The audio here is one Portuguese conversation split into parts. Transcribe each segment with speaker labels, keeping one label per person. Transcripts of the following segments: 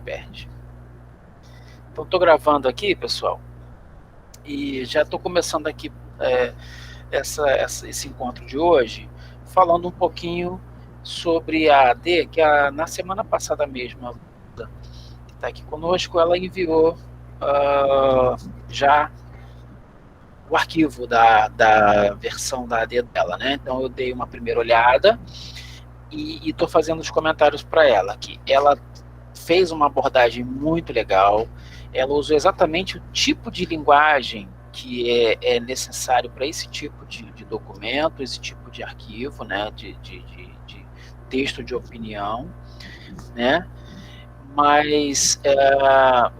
Speaker 1: perde. Então, estou gravando aqui, pessoal, e já estou começando aqui esse encontro de hoje, falando um pouquinho sobre a AD, que na semana passada mesmo, que está aqui conosco, ela enviou já o arquivo da versão da AD dela, né? Então, eu dei uma primeira olhada e estou fazendo os comentários para ela, que ela fez uma abordagem muito legal, ela usou exatamente o tipo de linguagem que é necessário para esse tipo de documento, esse tipo de arquivo, né, de texto de opinião, né, mas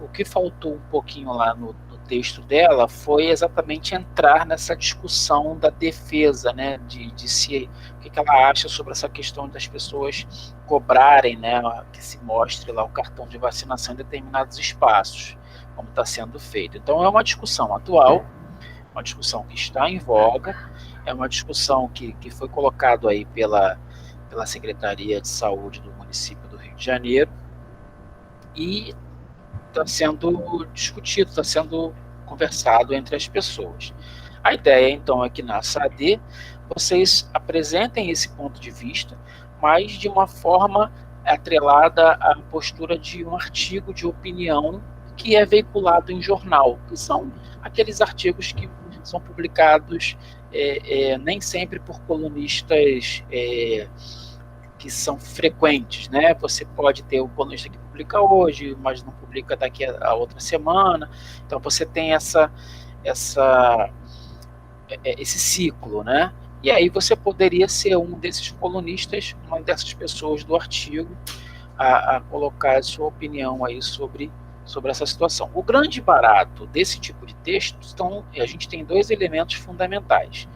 Speaker 1: o que faltou um pouquinho lá no texto dela foi exatamente entrar nessa discussão da defesa, né, de se o que ela acha sobre essa questão das pessoas cobrarem, né, que se mostre lá o cartão de vacinação em determinados espaços, como está sendo feito. Então é uma discussão atual, uma discussão que está em voga, é uma discussão que foi colocado aí pela Secretaria de Saúde do município do Rio de Janeiro, e está sendo discutido, está sendo conversado entre as pessoas. A ideia, então, é que na SAD vocês apresentem esse ponto de vista, mas de uma forma atrelada à postura de um artigo de opinião que é veiculado em jornal, que são aqueles artigos que são publicados nem sempre por colunistas que são frequentes, né? Você pode ter o colunista que publica hoje, mas não publica daqui a outra semana. Então você tem esse ciclo, né? E aí você poderia ser um desses colunistas, uma dessas pessoas do artigo, a colocar a sua opinião aí sobre essa situação. O grande barato desse tipo de texto, a gente tem dois elementos fundamentais.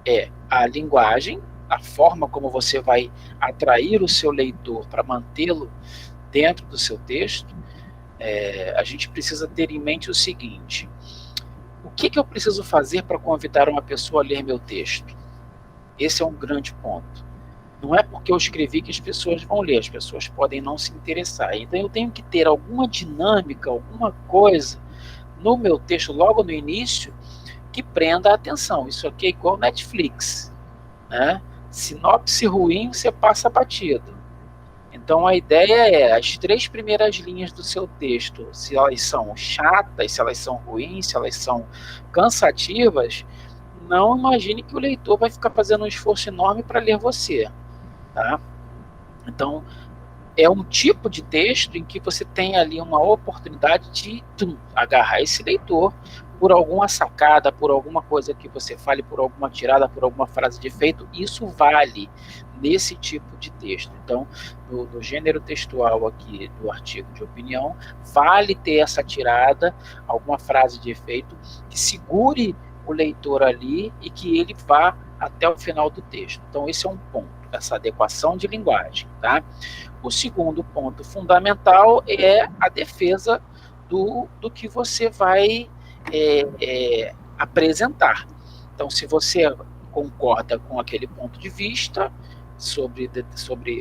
Speaker 1: É a linguagem, a forma como você vai atrair o seu leitor para mantê-lo dentro do seu texto. A gente precisa ter em mente o seguinte: o que eu preciso fazer para convidar uma pessoa a ler meu texto? Esse é um grande ponto. Não é porque eu escrevi que as pessoas vão ler, as pessoas podem não se interessar. Então eu tenho que ter alguma dinâmica, alguma coisa no meu texto logo no início que prenda a atenção. Isso aqui é igual Netflix, né? Sinopse ruim, você passa batido. Então a ideia é as 3 primeiras linhas do seu texto, se elas são chatas, se elas são ruins, se elas são cansativas, não imagine que o leitor vai ficar fazendo um esforço enorme para ler você, tá? Então é um tipo de texto em que você tem ali uma oportunidade de agarrar esse leitor por alguma sacada, por alguma coisa que você fale, por alguma tirada, por alguma frase de efeito. Isso vale nesse tipo de texto. Então, no gênero textual aqui do artigo de opinião, vale ter essa tirada, alguma frase de efeito que segure o leitor ali e que ele vá até o final do texto. Então, esse é um ponto, essa adequação de linguagem, tá? O segundo ponto fundamental é a defesa do que você vai apresentar. Então, se você concorda com aquele ponto de vista sobre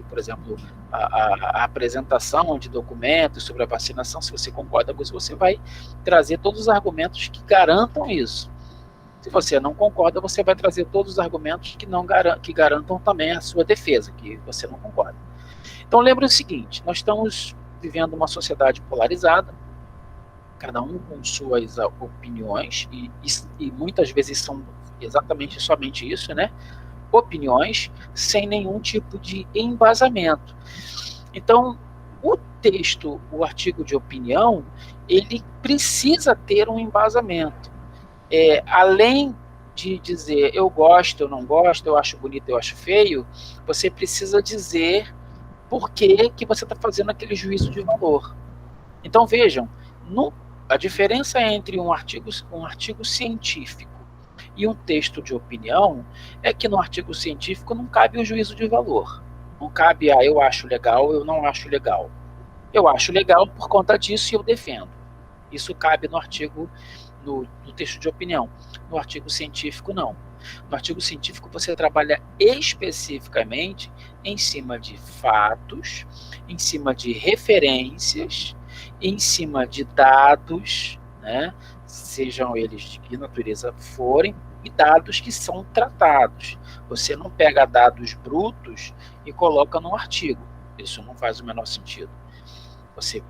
Speaker 1: por exemplo, a apresentação de documentos, sobre a vacinação, se você concorda com isso, você vai trazer todos os argumentos que garantam isso. Se você não concorda, você vai trazer todos os argumentos que garantam também a sua defesa, que você não concorda. Então, lembre o seguinte: nós estamos vivendo uma sociedade polarizada, cada um com suas opiniões, e muitas vezes são exatamente somente isso, né? Opiniões sem nenhum tipo de embasamento. Então, o texto, o artigo de opinião, ele precisa ter um embasamento. Além de dizer eu gosto, eu não gosto, eu acho bonito, eu acho feio, você precisa dizer por que você está fazendo aquele juízo de valor. Então, vejam, a diferença entre um artigo científico e um texto de opinião é que no artigo científico não cabe o juízo de valor. Não cabe eu acho legal, eu não acho legal. Eu acho legal por conta disso e eu defendo. Isso cabe no artigo, no texto de opinião. No artigo científico, não. No artigo científico, você trabalha especificamente em cima de fatos, em cima de referências, em cima de dados, né, sejam eles de que natureza forem, e dados que são tratados. Você não pega dados brutos e coloca num artigo. Isso não faz o menor sentido. Você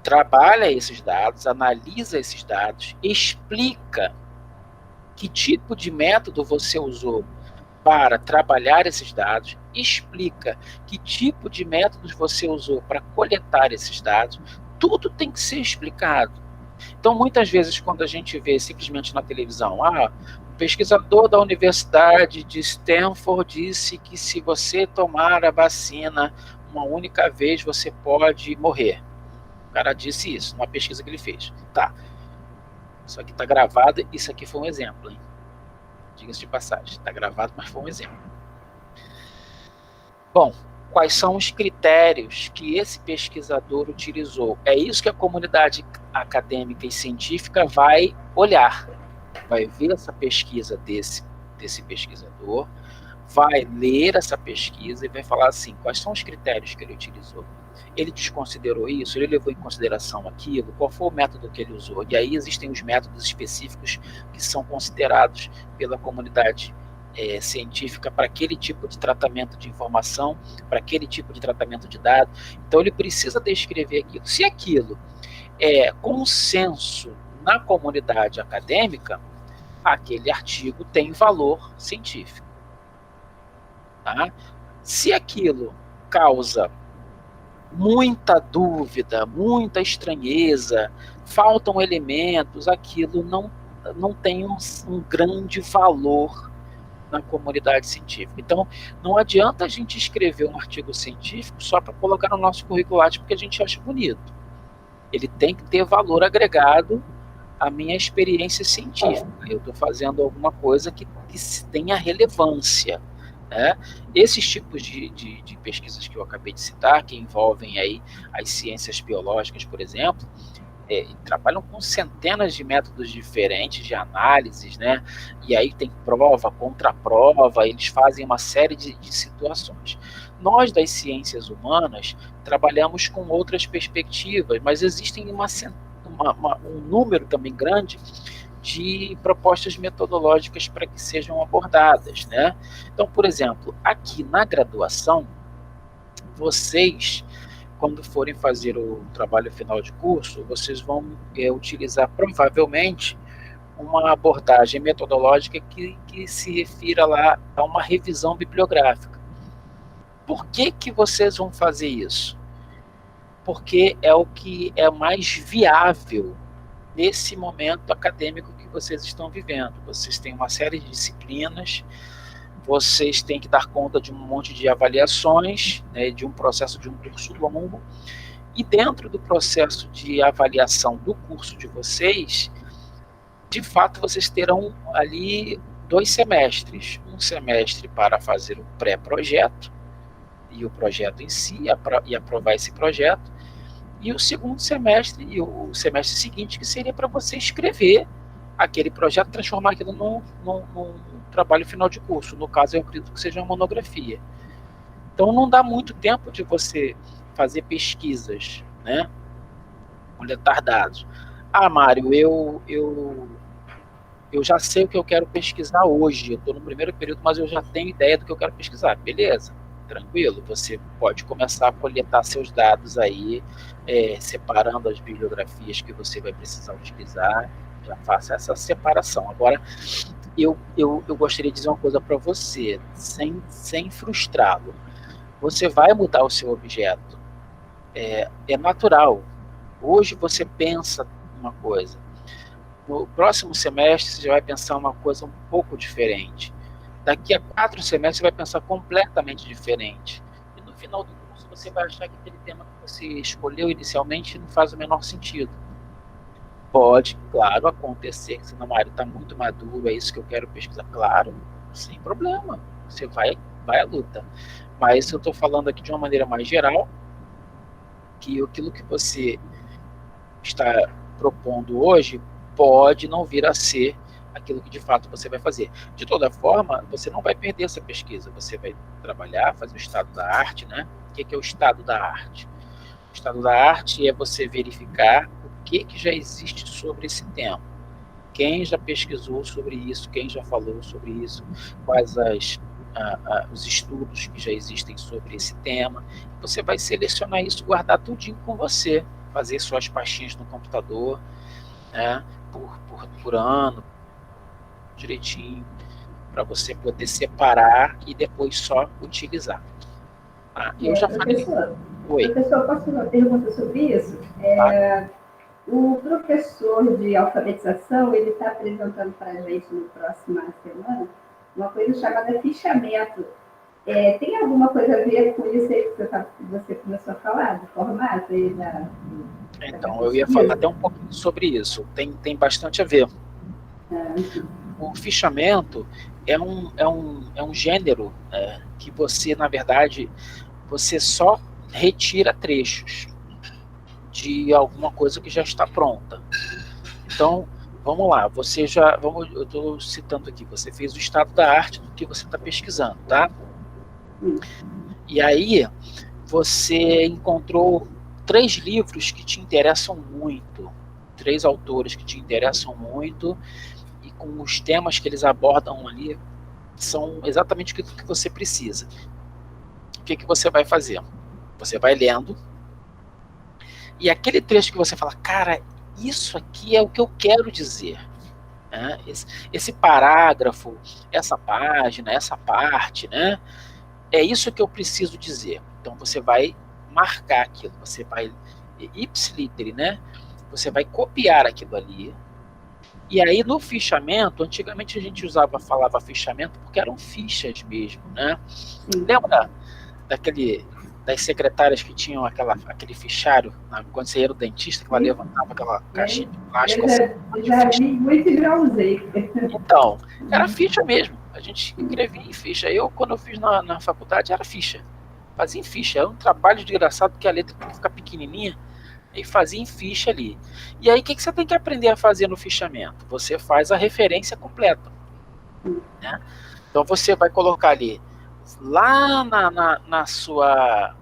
Speaker 1: trabalha esses dados, analisa esses dados, explica que tipo de método você usou para trabalhar esses dados, explica que tipo de métodos você usou para coletar esses dados, tudo tem que ser explicado. Então, muitas vezes, quando a gente vê simplesmente na televisão, o pesquisador da Universidade de Stanford disse que se você tomar a vacina uma única vez, você pode morrer. O cara disse isso, numa pesquisa que ele fez. Tá, isso aqui está gravado, isso aqui foi um exemplo, hein? Diga-se de passagem, está gravado, mas foi um exemplo. Bom, quais são os critérios que esse pesquisador utilizou? É isso que a comunidade acadêmica e científica vai olhar. Vai ver essa pesquisa desse pesquisador, vai ler essa pesquisa e vai falar assim, quais são os critérios que ele utilizou? Ele desconsiderou isso? Ele levou em consideração aquilo? Qual foi o método que ele usou? E aí existem os métodos específicos que são considerados pela comunidade científica para aquele tipo de tratamento de informação, para aquele tipo de tratamento de dados. Então ele precisa descrever aquilo. Se aquilo é consenso na comunidade acadêmica, aquele artigo tem valor científico. Tá? Se aquilo causa muita dúvida, muita estranheza, faltam elementos, aquilo não tem um grande valor na comunidade científica. Então, não adianta a gente escrever um artigo científico só para colocar no nosso currículo porque a gente acha bonito. Ele tem que ter valor agregado à minha experiência científica. Eu estou fazendo alguma coisa que tenha relevância. Né? Esses tipos de pesquisas que eu acabei de citar, que envolvem aí as ciências biológicas, por exemplo, trabalham com centenas de métodos diferentes de análises, né? E aí tem prova, contraprova, eles fazem uma série de situações. Nós, das ciências humanas, trabalhamos com outras perspectivas, mas existem um número também grande de propostas metodológicas para que sejam abordadas, né? Então, por exemplo, aqui na graduação, vocês, quando forem fazer o trabalho final de curso, vocês vão utilizar provavelmente uma abordagem metodológica que se refira lá a uma revisão bibliográfica. Por que vocês vão fazer isso? Porque é o que é mais viável nesse momento acadêmico que vocês estão vivendo. Vocês têm uma série de disciplinas, vocês têm que dar conta de um monte de avaliações, né, de um processo de um curso longo, e dentro do processo de avaliação do curso de vocês, de fato vocês terão ali 2 semestres, um semestre para fazer o pré-projeto, e o projeto em si, e aprovar esse projeto, e o segundo semestre, e o semestre seguinte, que seria para você escrever aquele projeto, transformar aquilo num trabalho final de curso. No caso, eu acredito que seja uma monografia. Então, não dá muito tempo de você fazer pesquisas, né? Coletar dados. Mário, eu já sei o que eu quero pesquisar hoje. Eu estou no primeiro período, mas eu já tenho ideia do que eu quero pesquisar. Beleza, tranquilo. Você pode começar a coletar seus dados aí, separando as bibliografias que você vai precisar utilizar. Já faça essa separação. Agora, eu gostaria de dizer uma coisa para você, sem frustrá-lo. Você vai mudar o seu objeto. É natural. Hoje você pensa uma coisa. No próximo semestre você já vai pensar uma coisa um pouco diferente. Daqui a 4 semestres você vai pensar completamente diferente. E no final do curso você vai achar que aquele tema que você escolheu inicialmente não faz o menor sentido. Pode, claro, acontecer que não, Mário, está muito maduro, é isso que eu quero pesquisar. Claro, sem problema, você vai à luta. Mas eu estou falando aqui de uma maneira mais geral, que aquilo que você está propondo hoje pode não vir a ser aquilo que de fato você vai fazer. De toda forma, você não vai perder essa pesquisa, você vai trabalhar, fazer o estado da arte, né? O que é o estado da arte? O estado da arte é você verificar o que já existe sobre esse tema. Quem já pesquisou sobre isso, quem já falou sobre isso, quais os estudos que já existem sobre esse tema. Você vai selecionar isso, guardar tudinho com você, fazer suas pastinhas no computador, né, por ano, direitinho, para você poder separar e depois só utilizar. Eu já falei. Oi.
Speaker 2: Professor, posso fazer uma pergunta sobre isso? O professor de alfabetização, ele está apresentando para a gente na próxima semana uma coisa chamada fichamento. Tem alguma coisa a ver com isso aí que você começou a falar, do formato aí
Speaker 1: Então, eu ia falar até um pouquinho sobre isso. Tem bastante a ver. O fichamento é um gênero que você, na verdade, você só retira trechos de alguma coisa que já está pronta. Então, vamos lá, eu estou citando aqui, você fez o estado da arte do que você está pesquisando, tá? E aí, você encontrou 3 livros que te interessam muito, 3 autores que te interessam muito, e com os temas que eles abordam ali, são exatamente o que você precisa. O que você vai fazer? Você vai lendo, e aquele trecho que você fala, cara, isso aqui é o que eu quero dizer. Né? Esse parágrafo, essa página, essa parte, né? É isso que eu preciso dizer. Então você vai marcar aquilo, você vai ipsiliter, né? Você vai copiar aquilo ali. E aí no fichamento, antigamente a gente falava fichamento porque eram fichas mesmo, né? Lembra das secretárias que tinham aquele fichário, quando você ia no dentista, que ela levantava aquela caixinha de plástico?
Speaker 2: Eu já vi muito e já usei.
Speaker 1: Então, era ficha mesmo. A gente escrevia em ficha. Quando eu fiz na faculdade, era ficha. Fazia em ficha. Era um trabalho desgraçado, porque a letra tem que ficar pequenininha. E fazia em ficha ali. E aí, o que você tem que aprender a fazer no fichamento? Você faz a referência completa. Né? Então, você vai colocar ali, lá na sua...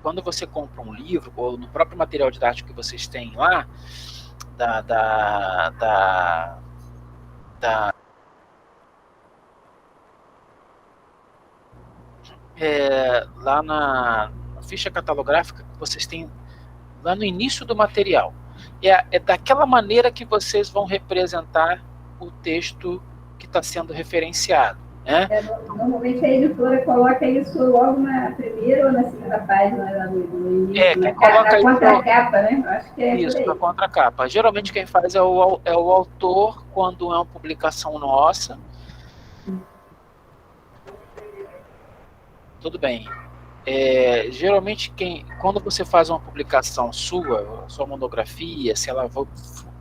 Speaker 1: Quando você compra um livro, ou no próprio material didático que vocês têm lá, lá na ficha catalográfica que vocês têm lá no início do material. É daquela maneira que vocês vão representar o texto que está sendo referenciado. Né?
Speaker 2: Normalmente a editora coloca isso logo na primeira ou na segunda página, lá no início,
Speaker 1: quem coloca
Speaker 2: na contracapa, né? Acho que é
Speaker 1: isso, na contracapa. Geralmente quem faz é o autor, quando é uma publicação nossa. Tudo bem. Geralmente, quando você faz uma publicação sua monografia, se ela for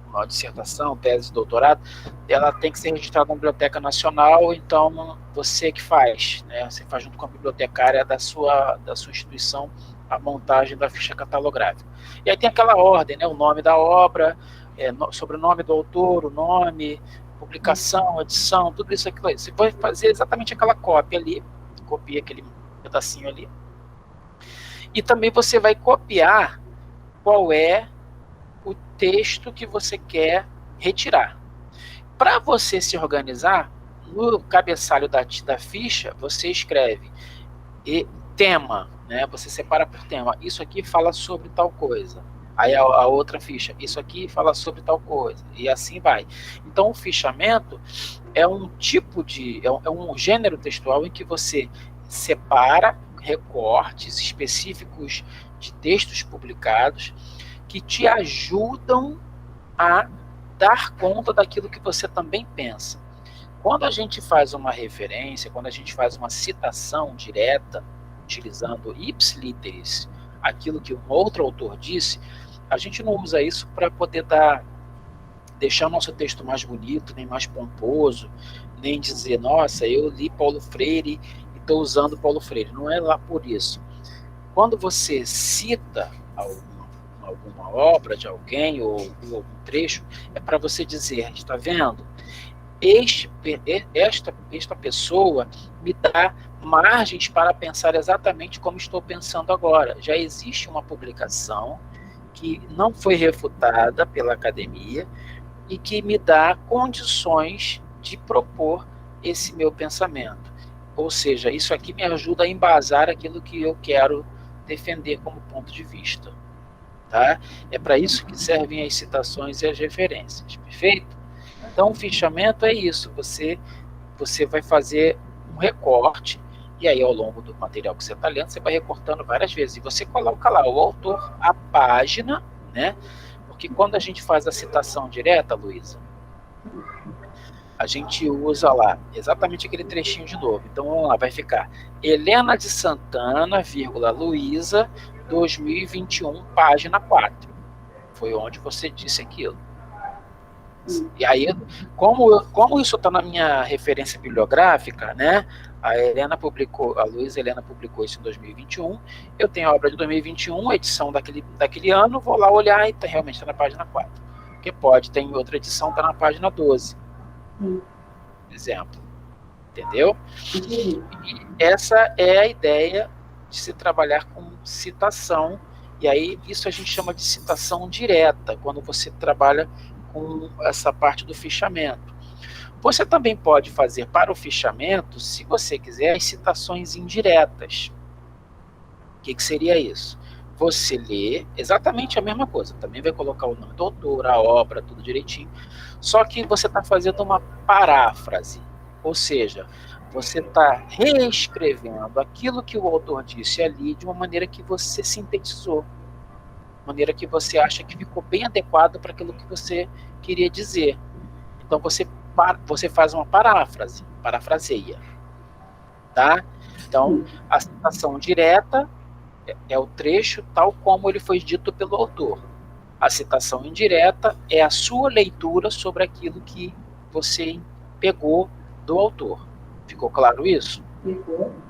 Speaker 1: uma dissertação, tese de doutorado, ela tem que ser registrada na Biblioteca Nacional, então você que faz, né? Você faz junto com a bibliotecária da sua instituição a montagem da ficha catalográfica. E aí tem aquela ordem, né? O nome da obra, sobrenome do autor, o nome, publicação, edição, tudo isso aqui. Você vai fazer exatamente aquela cópia ali, copia aquele pedacinho ali. E também você vai copiar qual é o texto que você quer retirar. Para você se organizar, no cabeçalho da ficha, você escreve tema, né? Você separa por tema. Isso aqui fala sobre tal coisa. Aí a outra ficha, isso aqui fala sobre tal coisa. E assim vai. Então o fichamento é um tipo é um gênero textual em que você separa recortes específicos de textos publicados que te ajudam a dar conta daquilo que você também pensa. Quando a gente faz uma referência, quando a gente faz uma citação direta, utilizando ipsiliteris, aquilo que um outro autor disse, a gente não usa isso para poder deixar o nosso texto mais bonito, nem mais pomposo, nem dizer, nossa, eu li Paulo Freire e estou usando Paulo Freire. Não é lá por isso. Quando você cita alguma obra de alguém ou algum trecho, é para você dizer, está vendo? Esta pessoa me dá margens para pensar exatamente como estou pensando agora. Já existe uma publicação que não foi refutada pela academia e que me dá condições de propor esse meu pensamento. Ou seja, isso aqui me ajuda a embasar aquilo que eu quero defender como ponto de vista. Tá? É para isso que servem as citações e as referências, perfeito? Então, o fichamento é isso, você vai fazer um recorte, e aí ao longo do material que você está lendo, você vai recortando várias vezes, e você coloca lá o autor, a página, né? Porque quando a gente faz a citação direta, Luísa, a gente usa lá exatamente aquele trechinho de novo. Então vamos lá, vai ficar Helena de Santana, Luísa, 2021, página 4. Foi onde você disse aquilo. E aí, como isso está na minha referência bibliográfica, né? A Luísa Helena publicou isso em 2021. Eu tenho a obra de 2021, edição daquele ano, vou lá olhar e realmente está na página 4. Porque pode, tem outra edição, está na página 12. Exemplo. Entendeu? E essa é a ideia de se trabalhar com citação. E aí, isso a gente chama de citação direta, quando você trabalha com essa parte do fichamento. Você também pode fazer para o fichamento, se você quiser, as citações indiretas. O que seria isso? Você lê exatamente a mesma coisa, também vai colocar o nome do autor, a obra, tudo direitinho, só que você está fazendo uma paráfrase, ou seja, você está reescrevendo aquilo que o autor disse ali de uma maneira que você sintetizou, maneira que você acha que ficou bem adequado para aquilo que você queria dizer. Então você faz uma parafraseia, tá? Então a citação direta é o trecho tal como ele foi dito pelo autor. A citação indireta é a sua leitura sobre aquilo que você pegou do autor. Ficou claro isso?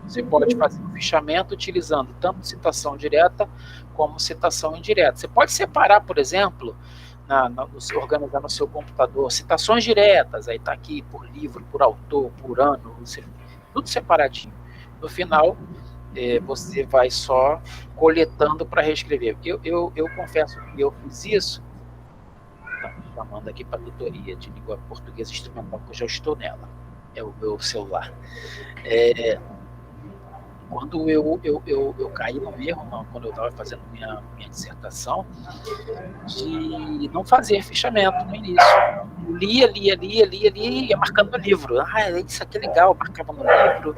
Speaker 1: Você pode fazer um fichamento utilizando tanto citação direta como citação indireta. Você pode separar, por exemplo, organizar no seu computador citações diretas, aí está aqui por livro, por autor, por ano, tudo separadinho. No final, você vai só coletando para reescrever. Eu confesso que eu fiz isso, tá chamando aqui para a tutoria de língua portuguesa instrumental, que eu já estou nela. É o meu celular. Quando eu caí no erro, quando eu estava fazendo minha dissertação, de não fazer fichamento no início. Eu ia marcando no livro. Isso aqui é legal, marcava no livro,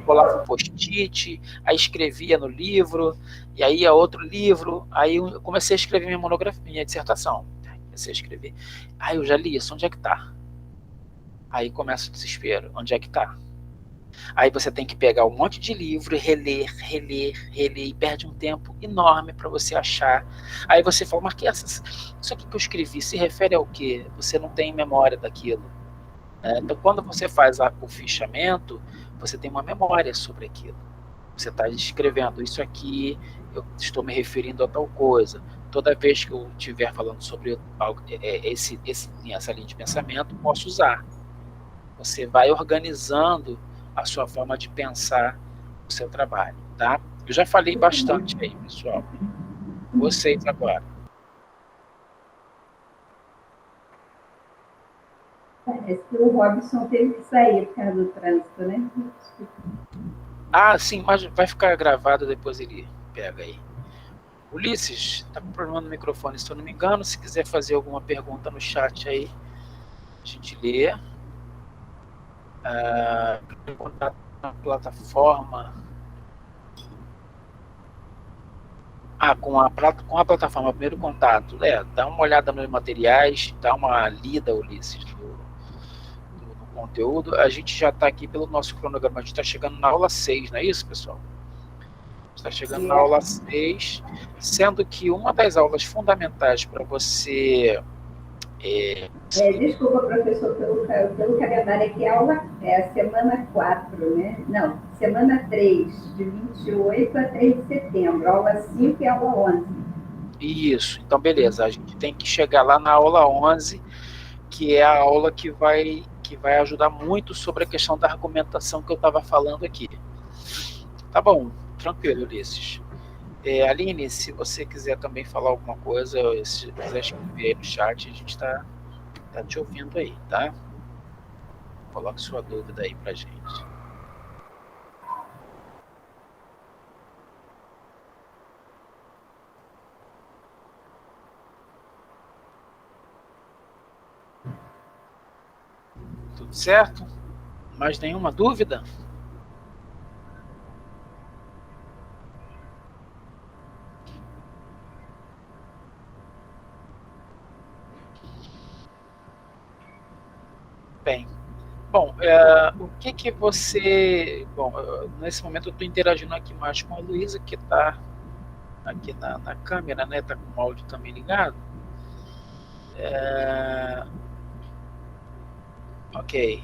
Speaker 1: colava um post-it, aí escrevia no livro, e aí ia outro livro, aí eu comecei a escrever minha monografia, minha dissertação. Comecei a escrever. Eu já li isso, onde é que está? Aí começa o desespero, onde é que está? Aí você tem que pegar um monte de livro e reler, e perde um tempo enorme para você achar. Aí você fala, mas isso aqui que eu escrevi se refere ao quê? Você não tem memória daquilo. Então, quando você faz o fichamento, você tem uma memória sobre aquilo. Você está escrevendo, isso aqui, eu estou me referindo a tal coisa. Toda vez que eu estiver falando sobre essa linha de pensamento, posso usar. Você vai organizando a sua forma de pensar o seu trabalho, tá? Eu já falei bastante aí, pessoal. Vocês agora.
Speaker 2: Parece que o Robson teve que sair por causa do trânsito, né?
Speaker 1: Sim, mas vai ficar gravado, depois ele pega aí. Ulisses, tá com problema no microfone, se eu não me engano. Se quiser fazer alguma pergunta no chat aí, a gente lê. Contato na plataforma. Com a plataforma, primeiro contato. Dá uma olhada nos materiais, dá uma lida, Ulisses, no conteúdo. A gente já está aqui pelo nosso cronograma, a gente está chegando na aula 6, não é isso, pessoal? Está chegando na aula 6, sendo que uma das aulas fundamentais para você...
Speaker 2: desculpa, professor, pelo calendário aqui, a aula é a semana 4, né? Não, semana 3, de 28 a 3 de setembro, aula 5 e aula 11.
Speaker 1: Isso, então beleza, a gente tem que chegar lá na aula 11, que é a aula que vai ajudar muito sobre a questão da argumentação que eu estava falando aqui. Tá bom, tranquilo, Ulisses. Aline, se você quiser também falar alguma coisa, se quiser escrever aí no chat, a gente tá te ouvindo aí, tá? Coloque sua dúvida aí pra gente. Tudo certo? Mais nenhuma dúvida? Bem, bom, o que você... Bom, nesse momento eu estou interagindo aqui mais com a Luísa, que está aqui na câmera, né? Está com o áudio também ligado. Ok.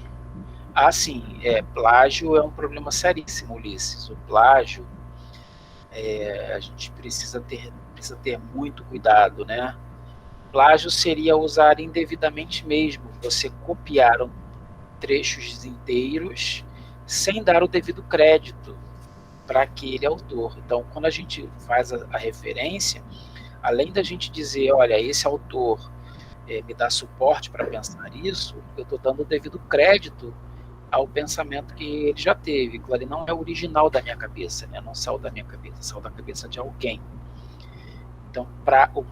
Speaker 1: Sim, plágio é um problema seríssimo, Ulisses. O plágio, a gente precisa ter muito cuidado, né? Plágio seria usar indevidamente mesmo, você copiar trechos inteiros sem dar o devido crédito para aquele autor. Então, quando a gente faz a referência, além da gente dizer, olha, esse autor me dá suporte para pensar isso, eu estou dando o devido crédito ao pensamento que ele já teve. Claro, ele não é original da minha cabeça, né? Não saiu da minha cabeça, saiu da cabeça de alguém. Então, o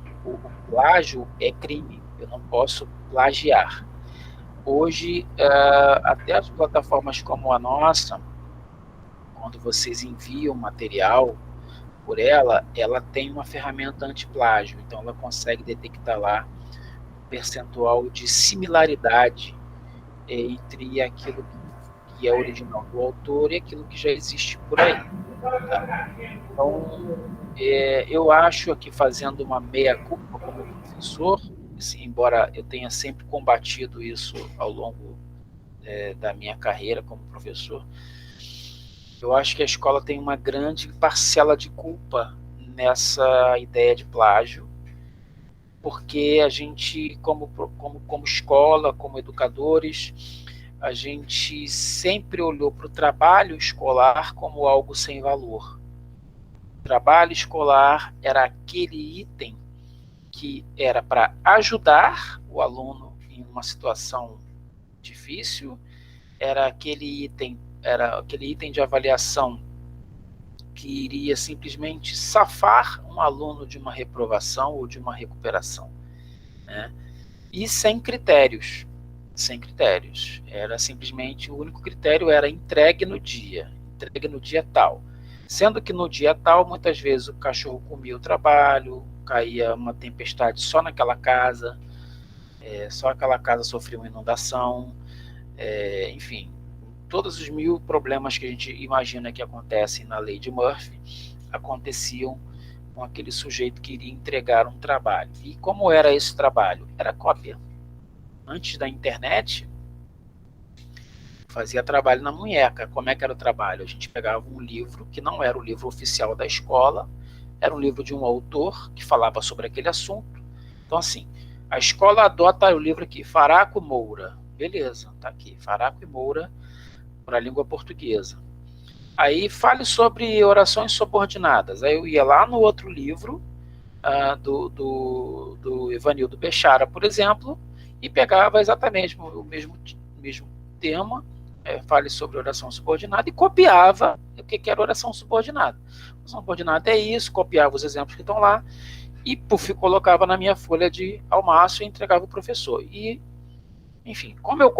Speaker 1: plágio é crime, eu não posso plagiar. Hoje, até as plataformas como a nossa, quando vocês enviam material por ela tem uma ferramenta anti-plágio, então ela consegue detectar lá um percentual de similaridade entre aquilo que é original do autor e aquilo que já existe por aí. Tá? Então, eu acho que fazendo uma meia-culpa como professor, assim, embora eu tenha sempre combatido isso ao longo da minha carreira como professor, eu acho que a escola tem uma grande parcela de culpa nessa ideia de plágio, porque a gente, como escola, como educadores, a gente sempre olhou para o trabalho escolar como algo sem valor. O trabalho escolar era aquele item que era para ajudar o aluno em uma situação difícil, era aquele item de avaliação que iria simplesmente safar um aluno de uma reprovação ou de uma recuperação, né? E sem critérios. Era simplesmente, o único critério era entregue no dia tal. Sendo que no dia tal, muitas vezes o cachorro comia o trabalho, caía uma tempestade só naquela casa, só aquela casa sofria uma inundação, enfim, todos os 1000 problemas que a gente imagina que acontecem na lei de Murphy aconteciam com aquele sujeito que iria entregar um trabalho. E como era esse trabalho? Era cópia. Antes da internet, fazia trabalho na munheca. Como é que era o trabalho? A gente pegava um livro que não era o livro oficial da escola, era um livro de um autor que falava sobre aquele assunto. Então, assim, a escola adota o livro aqui, Faraco Moura. Beleza, tá aqui, Faraco e Moura, para a língua portuguesa. Aí fale sobre orações subordinadas. Aí eu ia lá no outro livro, do Evanildo Bechara, por exemplo, e pegava exatamente o mesmo tema, fale sobre oração subordinada, e copiava o que era oração subordinada. Oração subordinada é isso, copiava os exemplos que estão lá, e colocava na minha folha de almoço e entregava o professor. E, enfim, como eu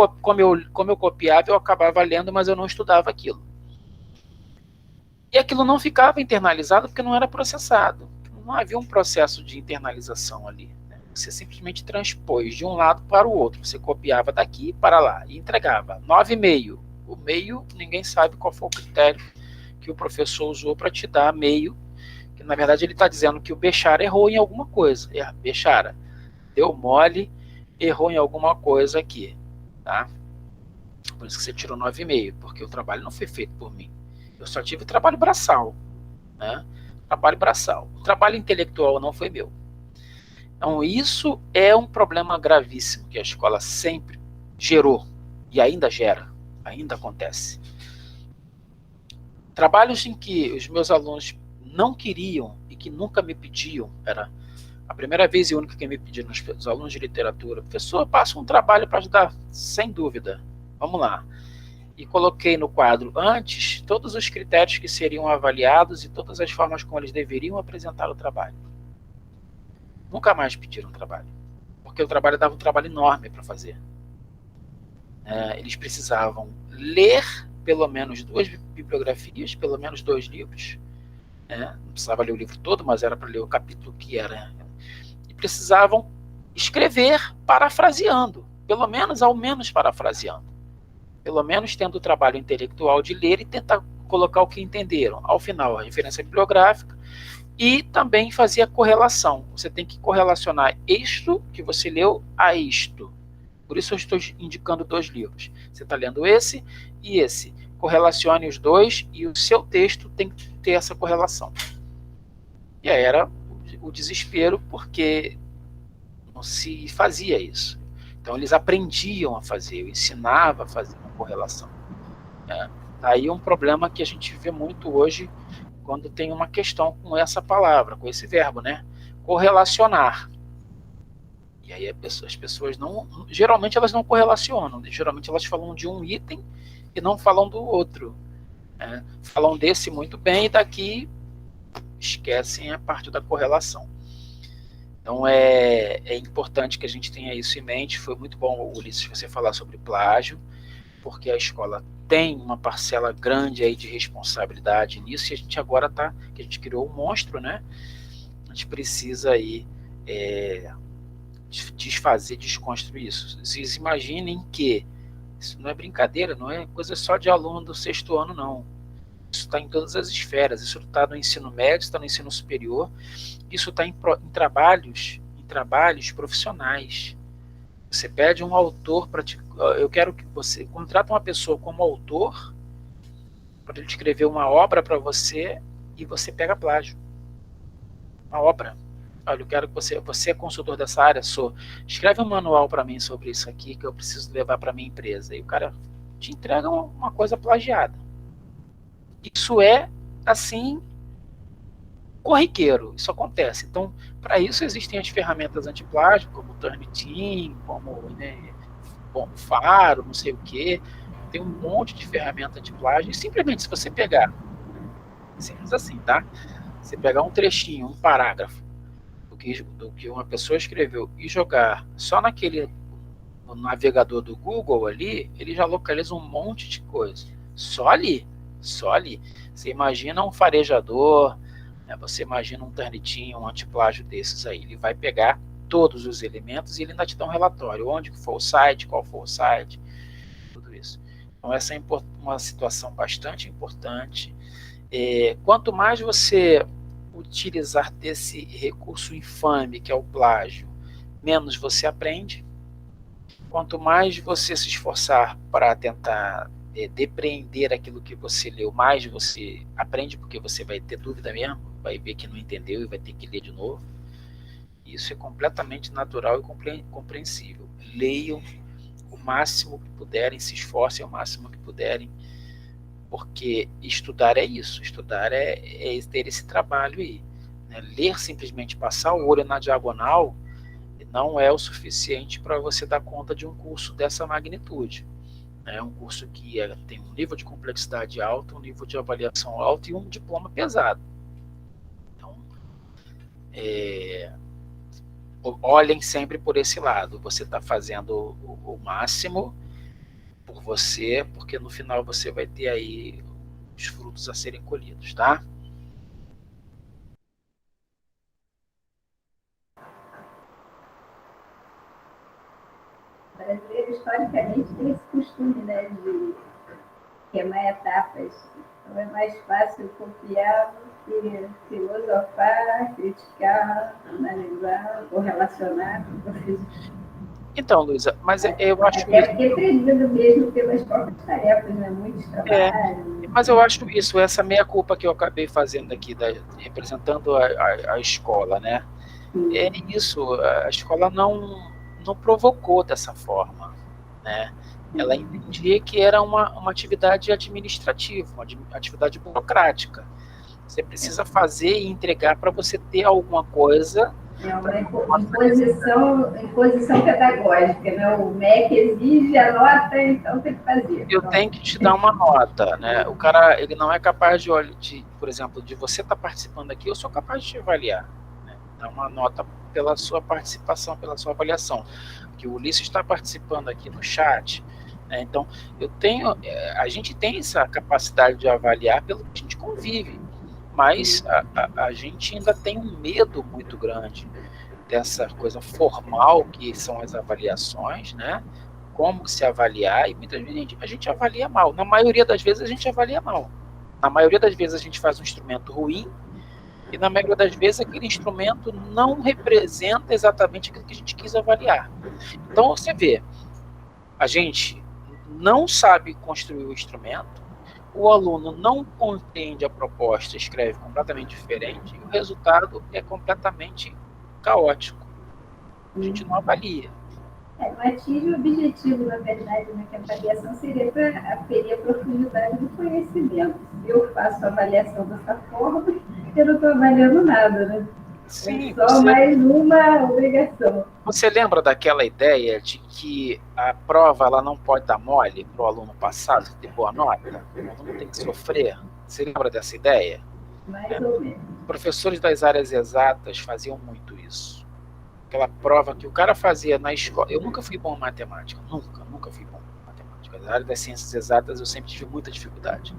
Speaker 1: copiava, eu acabava lendo, mas eu não estudava aquilo. E aquilo não ficava internalizado porque não era processado. Não havia um processo de internalização ali. Né? Você simplesmente transpôs de um lado para o outro. Você copiava daqui para lá e entregava. 9,5. O meio, ninguém sabe qual foi o critério que o professor usou para te dar meio. Que, na verdade, ele está dizendo que o Bechara errou em alguma coisa. Bechara, deu mole, errou em alguma coisa aqui. Tá? Por isso que você tirou 9,5, porque o trabalho não foi feito por mim. Eu só tive trabalho braçal, né? Trabalho braçal. O trabalho intelectual não foi meu. Então, isso é um problema gravíssimo que a escola sempre gerou e ainda gera, ainda acontece. Trabalhos em que os meus alunos não queriam e que nunca me pediam, era a primeira vez e única que me pediram os alunos de literatura: professor, passa um trabalho para ajudar, sem dúvida, vamos lá. E coloquei no quadro antes todos os critérios que seriam avaliados e todas as formas como eles deveriam apresentar o trabalho. Nunca mais pediram trabalho, porque o trabalho dava um trabalho enorme para fazer. Eles precisavam ler pelo menos 2 bibliografias, pelo menos 2 livros. Não precisava ler o livro todo, mas era para ler o capítulo que era. E precisavam escrever parafraseando, ao menos parafraseando. Pelo menos tendo o trabalho intelectual de ler e tentar colocar o que entenderam. Ao final, a referência bibliográfica e também fazer a correlação. Você tem que correlacionar isto que você leu a isto. Por isso eu estou indicando 2 livros. Você está lendo esse e esse. Correlacione os 2 e o seu texto tem que ter essa correlação. E aí era o desespero, porque não se fazia isso. Então eles aprendiam a fazer, eu ensinava a fazer uma correlação. Aí um problema que a gente vê muito hoje quando tem uma questão com essa palavra, com esse verbo, né? Correlacionar. E aí as pessoas geralmente elas não correlacionam, geralmente elas falam de um item e não falam do outro. Falam desse muito bem e daqui esquecem a parte da correlação. Então é importante que a gente tenha isso em mente. Foi muito bom, Ulisses, você falar sobre plágio, porque a escola tem uma parcela grande aí de responsabilidade nisso, e a gente agora que a gente criou um monstro, né? A gente precisa aí desfazer, desconstruir isso. Vocês imaginem que isso não é brincadeira, não é coisa só de aluno do 6º ano, não. Isso está em todas as esferas, isso está no ensino médio, está no ensino superior, isso está em trabalhos profissionais. Você pede um autor para eu quero que você contrata uma pessoa como autor para ele escrever uma obra para você, e você pega plágio. Uma obra. Olha, eu quero que você é consultor dessa área, escreve um manual para mim sobre isso aqui que eu preciso levar para minha empresa. E o cara te entrega uma coisa plagiada. Isso é, assim, corriqueiro, isso acontece. Então, para isso existem as ferramentas antiplágio, como o Turnitin, como Faro, não sei o que. Tem um monte de ferramenta antiplágio. E simplesmente, se você pegar, simples assim, tá? Você pegar um trechinho, um parágrafo do que uma pessoa escreveu e jogar só no navegador do Google ali, ele já localiza um monte de coisa. Só ali. Você imagina um farejador, né? Você imagina um Turnitin, um antiplágio desses aí. Ele vai pegar todos os elementos e ele ainda te dá um relatório. Onde foi o site, qual foi o site, tudo isso. Então essa é uma situação bastante importante. Quanto mais você utilizar desse recurso infame que é o plágio, menos você aprende. Quanto mais você se esforçar para tentar depreender aquilo que você leu, mais você aprende, porque você vai ter dúvida mesmo, vai ver que não entendeu e vai ter que ler de novo. Isso é completamente natural e compreensível. Leiam o máximo que puderem, se esforcem o máximo que puderem, porque estudar é isso, estudar é ter esse trabalho aí. Né? Ler simplesmente, passar o olho na diagonal, não é o suficiente para você dar conta de um curso dessa magnitude. É um curso que tem um nível de complexidade alto, um nível de avaliação alto e um diploma pesado. Então, olhem sempre por esse lado. Você está fazendo o máximo por você, porque no final você vai ter aí os frutos a serem colhidos, tá?
Speaker 2: O brasileiro, historicamente, tem esse costume, né, de queimar etapas. Então é mais fácil copiar do que filosofar, criticar, analisar, correlacionar com coisas.
Speaker 1: Então, Luísa, mas eu acho
Speaker 2: isso... É porque é pedido mesmo pelas próprias tarefas, né? Muitos trabalhos.
Speaker 1: Mas eu acho isso, essa meia-culpa que eu acabei fazendo aqui, representando a escola, né? É isso, a escola não provocou dessa forma, né? ela entendia que era uma atividade administrativa, uma atividade burocrática. Você precisa fazer e entregar para você ter alguma coisa.
Speaker 2: É uma imposição pedagógica, né? O MEC exige a nota, então tem que fazer.
Speaker 1: Eu tenho que te dar uma nota, né? O cara, ele não é capaz por exemplo, de você estar participando aqui, eu sou capaz de te avaliar, né? Dar uma nota pela sua participação, pela sua avaliação. Que o Ulisses está participando aqui no chat, né? Então, a gente tem essa capacidade de avaliar pelo que a gente convive, mas a gente ainda tem um medo muito grande dessa coisa formal que são as avaliações, né? Como se avaliar, e muitas vezes a gente avalia mal. Na maioria das vezes a gente avalia mal. Na maioria das vezes a gente faz um instrumento ruim, e na maioria das vezes aquele instrumento não representa exatamente aquilo que a gente quis avaliar. Então você vê, a gente não sabe construir o instrumento, o aluno não compreende a proposta, escreve completamente diferente, e o resultado é completamente caótico. A gente não avalia.
Speaker 2: Não atinge o objetivo, na verdade, né? Que a avaliação seria para aferir a profundidade do conhecimento. Se eu faço a avaliação dessa forma, eu não estou avaliando nada, né?
Speaker 1: Sim,
Speaker 2: é só mais uma obrigação.
Speaker 1: Você lembra daquela ideia de que a prova ela não pode dar mole para o aluno passar, ter boa nota? O aluno tem que sofrer. Você lembra dessa ideia?
Speaker 2: Mais ou menos.
Speaker 1: Professores das áreas exatas faziam muito isso. Aquela prova que o cara fazia na escola. Eu nunca fui bom em matemática. Nunca fui bom em matemática. Na área das ciências exatas eu sempre tive muita dificuldade.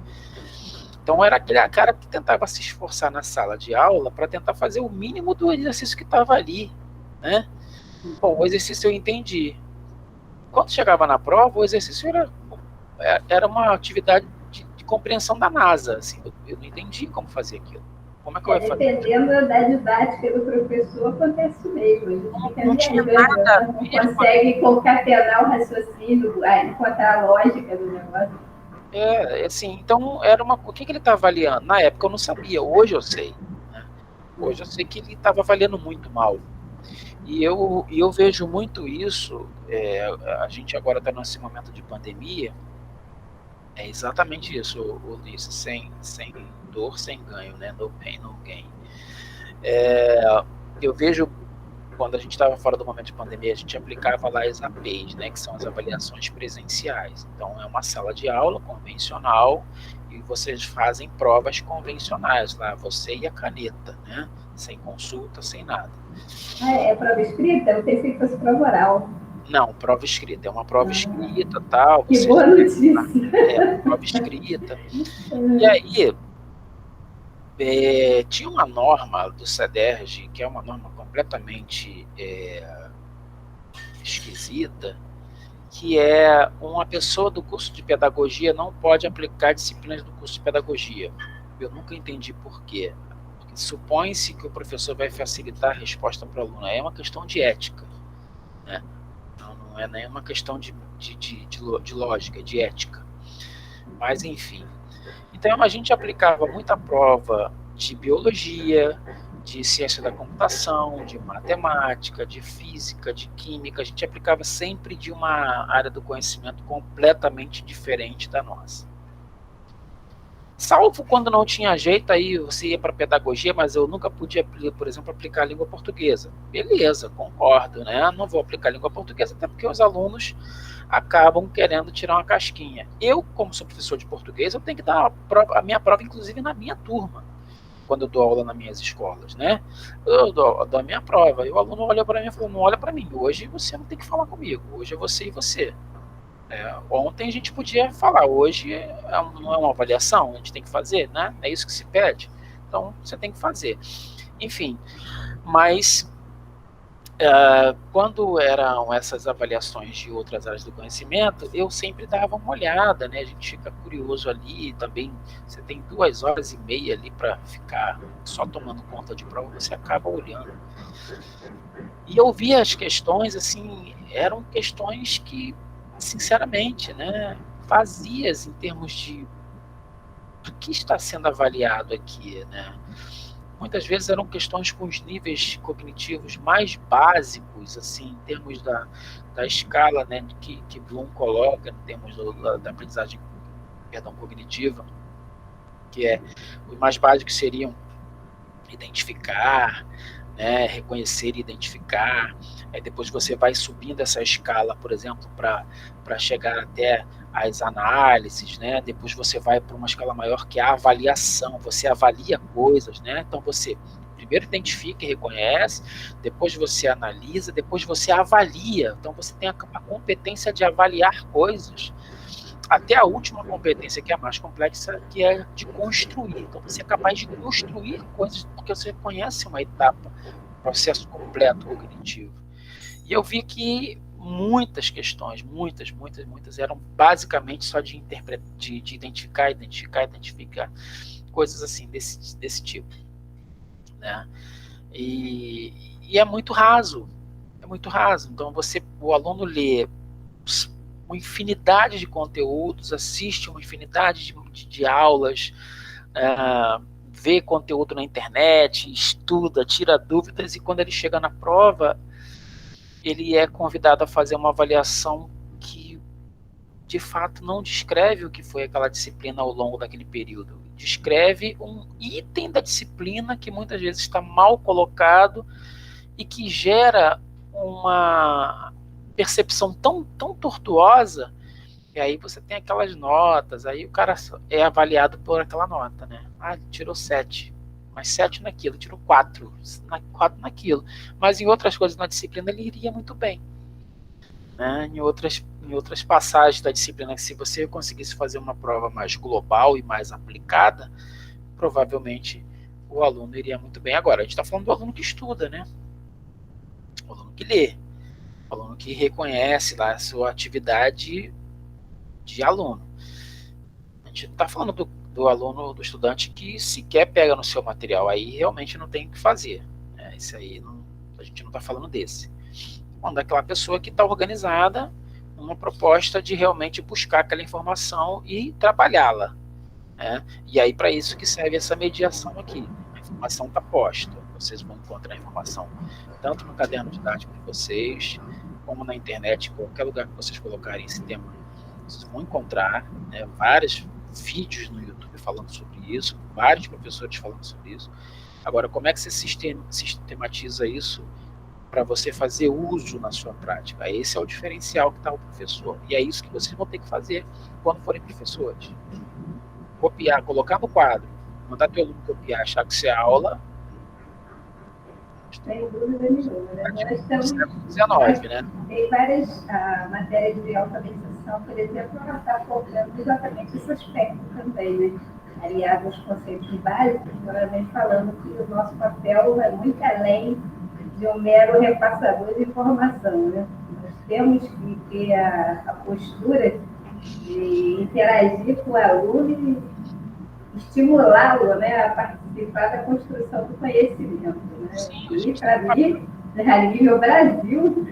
Speaker 1: Então era aquele cara que tentava se esforçar na sala de aula para tentar fazer o mínimo do exercício que estava ali, né? Bom, o exercício eu entendi. Quando chegava na prova, o exercício era uma atividade de compreensão da NASA. Assim, eu não entendi como fazer aquilo. Como é que eu ia fazer?
Speaker 2: Dependendo da didática do professor, acontece o mesmo. Não tinha nada. Não consegue concatenar o raciocínio, encontrar a lógica do negócio.
Speaker 1: Assim, então o que ele está avaliando? Na época eu não sabia, hoje eu sei. Né? Hoje eu sei que ele estava avaliando muito mal. E eu vejo muito isso, a gente agora está nesse momento de pandemia, é exatamente isso, Ulisses, sem dor, sem ganho, né? No pain, no gain. Eu vejo, quando a gente estava fora do momento de pandemia, a gente aplicava lá as APs, né? Que são as avaliações presenciais. Então, é uma sala de aula convencional e vocês fazem provas convencionais lá, você e a caneta, né? Sem consulta, sem nada.
Speaker 2: É prova escrita? Eu pensei que fosse prova oral.
Speaker 1: Não, prova escrita. É uma prova escrita, tal.
Speaker 2: Que boa notícia.
Speaker 1: Uma prova escrita. E aí, tinha uma norma do CEDERJ, que é uma norma completamente esquisita, que é uma pessoa do curso de pedagogia não pode aplicar disciplinas do curso de pedagogia. Eu nunca entendi por quê. Porque supõe-se que o professor vai facilitar a resposta para o aluno. É uma questão de ética, né? Não é nem uma questão de lógica, de ética. Mas, enfim. Então, a gente aplicava muita prova de biologia, de ciência da computação, de matemática, de física, de química. A gente aplicava sempre de uma área do conhecimento completamente diferente da nossa. Salvo quando não tinha jeito, aí você ia para pedagogia, mas eu nunca podia, por exemplo, aplicar a língua portuguesa. Beleza, concordo, né? Não vou aplicar a língua portuguesa, até porque os alunos acabam querendo tirar uma casquinha. Eu, como sou professor de português, eu tenho que dar a minha prova, inclusive, na minha turma, quando eu dou aula nas minhas escolas, né? Eu dou a minha prova, e o aluno olha para mim e fala, não olha para mim, hoje você não tem que falar comigo, hoje é você e você. Ontem a gente podia falar, hoje não é uma avaliação, a gente tem que fazer, né? É isso que se pede, então você tem que fazer. Enfim, mas quando eram essas avaliações de outras áreas do conhecimento, eu sempre dava uma olhada, né? A gente fica curioso ali, também você tem 2h30 ali para ficar só tomando conta de prova, você acaba olhando. E eu via as questões, assim, eram questões que, sinceramente, né, vazias em termos de do que está sendo avaliado aqui, né? muitas vezes eram questões com os níveis cognitivos mais básicos, assim, em termos da escala, né, que Bloom coloca, em termos da aprendizagem, perdão, cognitiva, que é os mais básicos seriam identificar, né, reconhecer e identificar. Aí depois você vai subindo essa escala, por exemplo, para chegar até as análises, né? Depois você vai para uma escala maior, que é a avaliação. Você avalia coisas, né? Então você primeiro identifica e reconhece, depois você analisa, depois você avalia. Então você tem a competência de avaliar coisas, até a última competência, que é a mais complexa, que é de construir. Então você é capaz de construir coisas porque você conhece uma etapa, um processo completo cognitivo. E eu vi que muitas questões, muitas, eram basicamente só de identificar, coisas assim, desse tipo, né? E é muito raso, Então o aluno lê uma infinidade de conteúdos, assiste uma infinidade de aulas, vê conteúdo na internet, estuda, tira dúvidas, e quando ele chega na prova, ele é convidado a fazer uma avaliação que, de fato, não descreve o que foi aquela disciplina ao longo daquele período. Descreve um item da disciplina que muitas vezes está mal colocado e que gera uma percepção tão tortuosa, e aí você tem aquelas notas, aí o cara é avaliado por aquela nota, né? Tirou 7, mas 7 naquilo, tirou 4 naquilo, mas em outras coisas na disciplina ele iria muito bem, né? Em outras passagens da disciplina, que se você conseguisse fazer uma prova mais global e mais aplicada, provavelmente o aluno iria muito bem. Agora, a gente está falando do aluno que estuda, né? O aluno que lê, o aluno que reconhece lá a sua atividade de aluno. A gente não está falando do aluno, do estudante que sequer pega no seu material, aí realmente não tem o que fazer, né? Esse aí a gente não está falando desse. Falando daquela pessoa que está organizada numa proposta de realmente buscar aquela informação e trabalhá-la, né? E aí para isso que serve essa mediação aqui. A informação está posta, vocês vão encontrar a informação tanto no caderno didático de vocês, como na internet, em qualquer lugar que vocês colocarem esse tema, vocês vão encontrar, né, vários vídeos no YouTube falando sobre isso, vários professores falando sobre isso. Agora, como é que você sistematiza isso para você fazer uso na sua prática? Esse é o diferencial que está o professor. E é isso que vocês vão ter que fazer quando forem professores. Copiar, colocar no quadro, mandar teu aluno copiar, achar que isso é aula.
Speaker 2: Sem dúvida nenhuma, né? Nós estamos,
Speaker 1: 19, né?
Speaker 2: Tem várias matérias de alfabetização, por exemplo, ela está focando exatamente esse aspecto também, né? Aliado aos conceitos básicos, ela vem falando que o nosso papel vai muito além de um mero repassador de informação, né? Nós temos que ter a postura de interagir com o aluno e estimulá-lo, né, a participar da construção do conhecimento, né? E, para mim, a nível Brasil,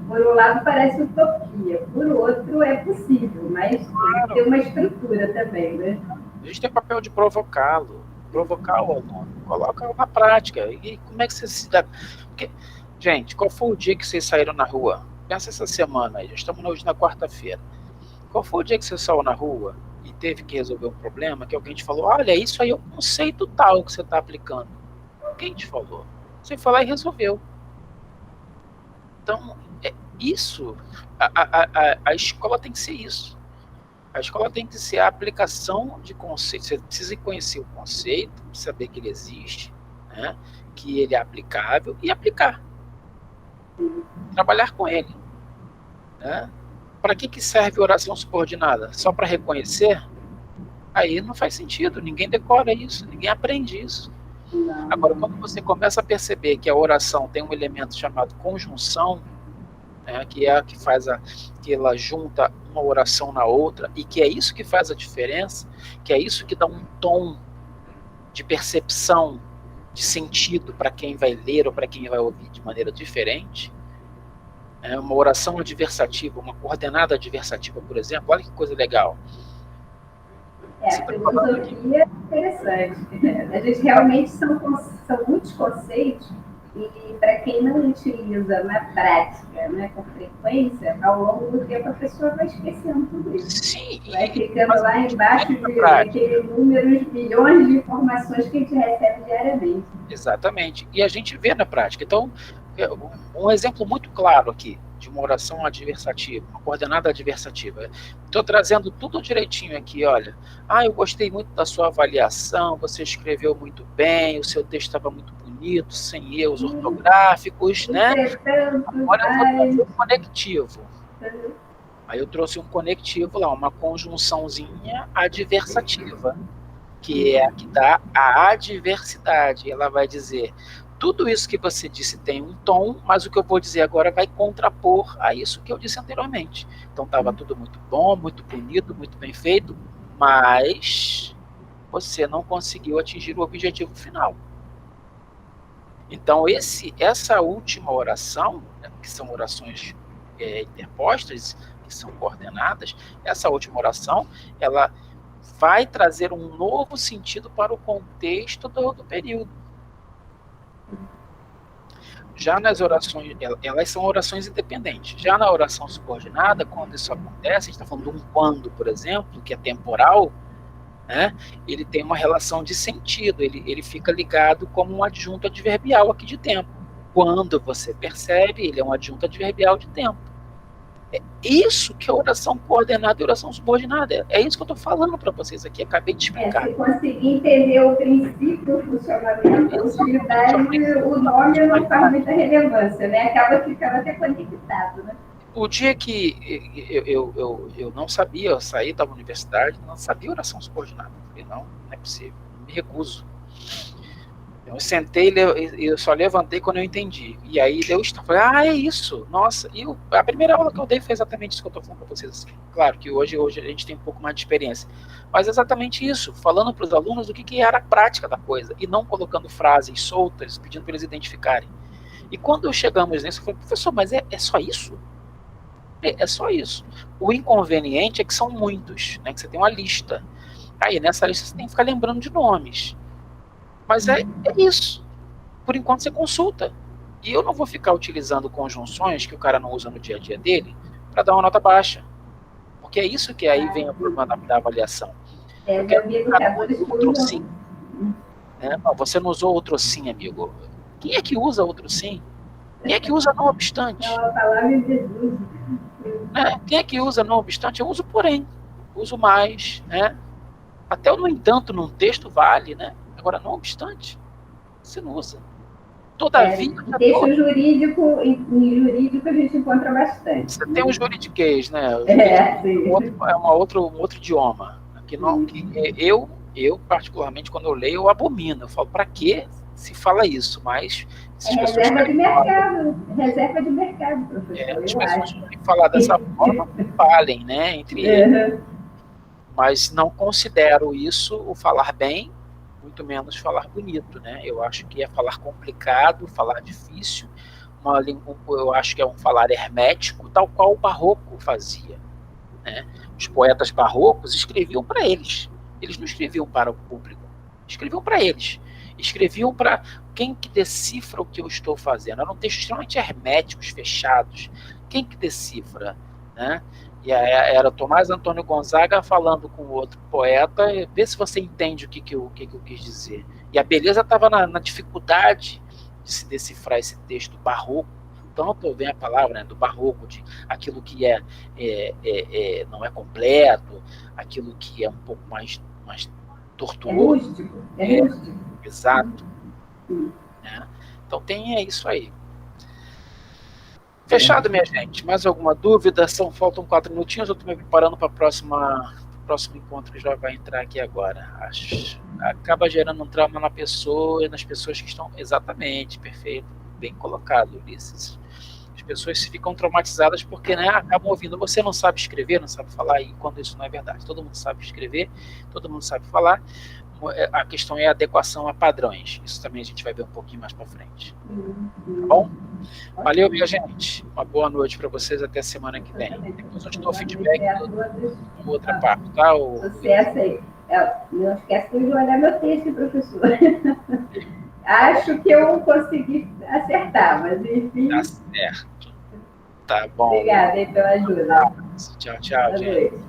Speaker 2: por um lado parece utopia, por outro é possível, mas tem que ter uma estrutura também, né?
Speaker 1: A gente tem o papel de provocá-lo, provocar o aluno, coloca na prática. E como é que você se dá? Porque, gente, qual foi o dia que vocês saíram na rua? Pensa essa semana aí, já estamos hoje na quarta-feira. Qual foi o dia que você saiu na rua e teve que resolver um problema, que alguém te falou, olha, isso aí é um conceito tal que você está aplicando? Quem te falou? Você foi lá e resolveu. Então, isso, a escola tem que ser isso. A escola tem que ser a aplicação de conceitos. Você precisa conhecer o conceito, saber que ele existe, né? Que ele é aplicável e aplicar. Trabalhar com ele, né? Para que serve oração subordinada? Só para reconhecer? Aí não faz sentido, ninguém decora isso, ninguém aprende isso. Agora, quando você começa a perceber que a oração tem um elemento chamado conjunção, né, que é a que faz que ela junta uma oração na outra, e que é isso que faz a diferença, que é isso que dá um tom de percepção, de sentido para quem vai ler ou para quem vai ouvir de maneira diferente. Uma oração adversativa, uma coordenada adversativa, por exemplo, olha que coisa legal.
Speaker 2: A filosofia Interessante. A gente realmente são muitos conceitos e para quem não utiliza na prática, né, com frequência, ao longo do tempo a pessoa vai esquecendo tudo isso.
Speaker 1: Sim.
Speaker 2: Vai ficando lá embaixo daquele número, milhões de informações que a gente recebe diariamente.
Speaker 1: Exatamente. E a gente vê na prática. Então, um exemplo muito claro aqui de uma oração adversativa, uma coordenada adversativa. Estou trazendo tudo direitinho aqui, olha. Eu gostei muito da sua avaliação, você escreveu muito bem, o seu texto estava muito bonito, sem erros ortográficos, né? Agora eu vou trazer um conectivo. Aí eu trouxe um conectivo lá, uma conjunçãozinha adversativa, que é a que dá a adversidade. Ela vai dizer, tudo isso que você disse tem um tom, mas o que eu vou dizer agora vai contrapor a isso que eu disse anteriormente. Então estava tudo muito bom, muito bonito, muito bem feito, mas você não conseguiu atingir o objetivo final. Então essa última oração, né, que são orações interpostas, que são coordenadas, essa última oração, ela vai trazer um novo sentido para o contexto do período. Já nas orações, elas são orações independentes. Já na oração subordinada, quando isso acontece, a gente está falando de um quando, por exemplo, que é temporal, né, ele tem uma relação de sentido, ele fica ligado como um adjunto adverbial aqui de tempo. Quando você percebe, ele é um adjunto adverbial de tempo. É isso que é oração coordenada e oração subordinada. É isso que eu estou falando para vocês aqui, acabei de explicar.
Speaker 2: Se conseguir entender o princípio, o funcionamento, a utilidade, o nome não faz muita relevância, né? Acaba ficando até conectado, né?
Speaker 1: O dia que eu não sabia, eu saí da universidade, não sabia oração subordinada. Eu falei, não é possível, me recuso. Eu sentei e eu só levantei quando eu entendi. E aí eu falei, é isso, nossa. E a primeira aula que eu dei foi exatamente isso que eu estou falando para vocês. Claro que hoje a gente tem um pouco mais de experiência. Mas exatamente isso, falando para os alunos o que era a prática da coisa, e não colocando frases soltas, pedindo para eles identificarem. E quando chegamos nisso, eu falei, professor, mas é só isso? É só isso. O inconveniente é que são muitos, né? Que você tem uma lista. Aí nessa lista você tem que ficar lembrando de nomes. Mas é isso. Por enquanto você consulta. E eu não vou ficar utilizando conjunções que o cara não usa no dia a dia dele para dar uma nota baixa. Porque é isso que aí vem o problema da avaliação. Outro sim. Não, você não usou outro sim, amigo. Quem é que usa outro sim? Quem é que usa não obstante?
Speaker 2: Não, a palavra é Jesus.
Speaker 1: Quem é que usa não obstante? Eu uso porém. Uso mais, né? Até o no entanto num texto vale, né? Agora, não obstante, você não usa. Todavia...
Speaker 2: Texto jurídico, em jurídico a gente encontra bastante.
Speaker 1: Você tem um juridiquês, né?
Speaker 2: Sim.
Speaker 1: Um outro idioma. Que não, que eu, particularmente, quando eu leio, eu abomino. Eu falo, para que se fala isso? Mas...
Speaker 2: reserva de mercado, professor.
Speaker 1: As pessoas que falar dessa forma valem, né? Entre eles. Mas não considero isso o falar bem, muito menos falar bonito, né? Eu acho que é falar complicado, falar difícil, eu acho que é um falar hermético, tal qual o barroco fazia, né? Os poetas barrocos escreviam para eles não escreviam para o público, escreviam para eles, escreviam para quem que decifra o que eu estou fazendo. Eram textos extremamente herméticos, fechados. Quem que decifra, né? E era Tomás Antônio Gonzaga falando com outro poeta, vê se você entende o que eu quis dizer. E a beleza estava na dificuldade de se decifrar esse texto barroco. Tanto vem a palavra, né, do barroco, de aquilo que não é completo, aquilo que é um pouco mais tortuoso.
Speaker 2: É rústico.
Speaker 1: Exato. Né? Então tem isso aí. Fechado, minha gente. Mais alguma dúvida? Faltam 4 minutinhos. Eu estou me preparando para o próximo encontro que já vai entrar aqui agora. Acaba gerando um trauma na pessoa e nas pessoas que estão... Exatamente, perfeito. Bem colocado, Ulisses. As pessoas ficam traumatizadas porque, né, acabam ouvindo. Você não sabe escrever, não sabe falar, e quando isso não é verdade. Todo mundo sabe escrever, todo mundo sabe falar. A questão é a adequação a padrões. Isso também a gente vai ver um pouquinho mais para frente. Tá bom? Valeu, minha gente. Uma boa noite para vocês. Até semana que vem. Depois eu te dou feedback em outra parte, tá?
Speaker 2: Sucesso aí. Não esquece de olhar meu texto, professor. Acho que eu consegui acertar, mas enfim.
Speaker 1: Tá certo. Tá bom.
Speaker 2: Obrigada aí pela ajuda.
Speaker 1: Tchau, tchau,
Speaker 2: Boa
Speaker 1: gente.
Speaker 2: noite.